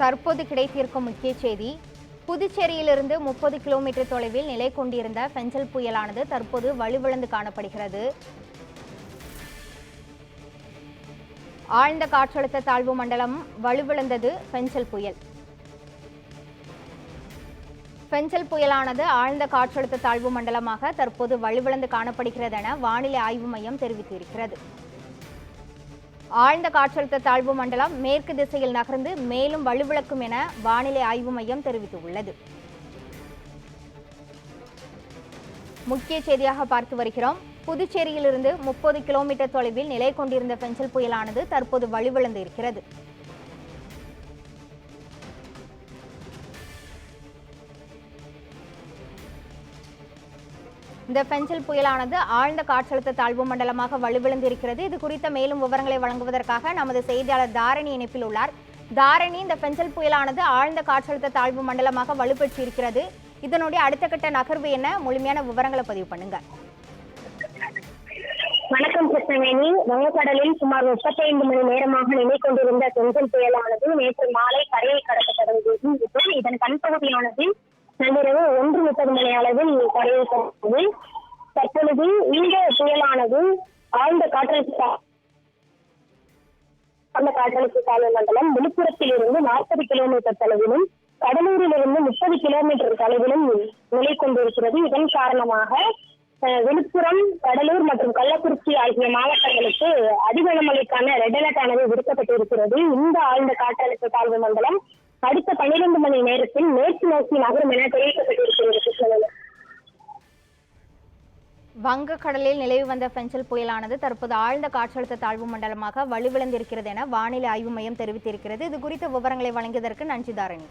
தற்போது கிடைத்திருக்கும் முக்கிய செய்தி, புதுச்சேரியிலிருந்து 30 கிலோமீட்டர் தொலைவில் நிலை கொண்டிருந்த பெஞ்சல் புயலானது தற்போது வலுவிழந்து காணப்படுகிறது. ஆழ்ந்த காற்றழுத்த தாழ்வு மண்டலம் வலுவிழந்தது பெஞ்சல் புயல். பெஞ்சல் புயலானது ஆழ்ந்த காற்றழுத்த தாழ்வு மண்டலமாக தற்போது வலுவிழந்து காணப்படுகிறது என வானிலை ஆய்வு மையம் தெரிவித்திருக்கிறது. ஆழ்ந்த காற்றழுத்த தாழ்வு மண்டலம் மேற்கு திசையில் நகர்ந்து மேலும் வலுவிழக்கும் என வானிலை ஆய்வு மையம் தெரிவித்துள்ளது. முக்கிய செய்தியாக பார்த்து வருகிறோம். புதுச்சேரியிலிருந்து 30 கிலோமீட்டர் தொலைவில் நிலை கொண்டிருந்த பெஞ்சல் புயலானது தற்போது வலுவிழந்து இருக்கிறது. இந்த பெஞ்சல் புயலானது ஆழ்ந்த காற்றழுத்த தாழ்வு மண்டலமாக வலுவிழந்து இருக்கிறது. இது குறித்த மேலும் விவரங்களை வழங்குவதற்காக நமது செய்தியாளர் தாரணி இணைப்பில் உள்ளார். தாரணி, இந்த பெஞ்சல் புயலானது ஆழ்ந்த காற்றழுத்த தாழ்வு மண்டலமாக வலுப்பெற்று இருக்கிறது. இதனுடைய அடுத்த கட்ட நகர்வு என்ன? முழுமையான விவரங்களை பதிவு பண்ணுங்க. வணக்கம் கிருஷ்ணவேணி. வங்கக்கடலில் சுமார் 35 மணி நேரமாக நிலை கொண்டிருந்த பெஞ்சல் புயலானது நேற்று மாலை கரையை கடக்க தொடங்கியது. இதன் கண்பகுதியானது நள்ளிரவு 1:30 மணி அளவில் கரையை கடந்தது. தற்பொழுது இந்த புயலானது ஆழ்ந்த காற்றழுத்த தாழ்வு மண்டலம் விழுப்புரத்தில் இருந்து 40 கிலோமீட்டர் தொலைவிலும் கடலூரில் இருந்து 30 கிலோமீட்டர் தொலைவிலும் நிலை கொண்டிருக்கிறது. இதன் காரணமாக விழுப்புரம், கடலூர் மற்றும் கள்ளக்குறிச்சி ஆகிய மாவட்டங்களுக்கு அதி கனமழைக்கான ரெட் அலர்ட் ஆனது விடுக்கப்பட்டிருக்கிறது. இந்த ஆழ்ந்த காற்றழுத்த தாழ்வு மண்டலம் அடுத்த 12 மணி நேரத்தில் மேற்கு நோக்கி நகரும் என தெரிவிக்கப்பட்டிருக்கிறது. வங்கக்கடலில் நிலவி வந்த பெஞ்சல் புயலானது தற்போது ஆழ்ந்த காற்றழுத்த தாழ்வு மண்டலமாக வலுவிழந்திருக்கிறது என வானிலை ஆய்வு மையம் தெரிவித்திருக்கிறது. இது குறித்த விவரங்களை வழங்கியதற்கு நன்றி தாரணி.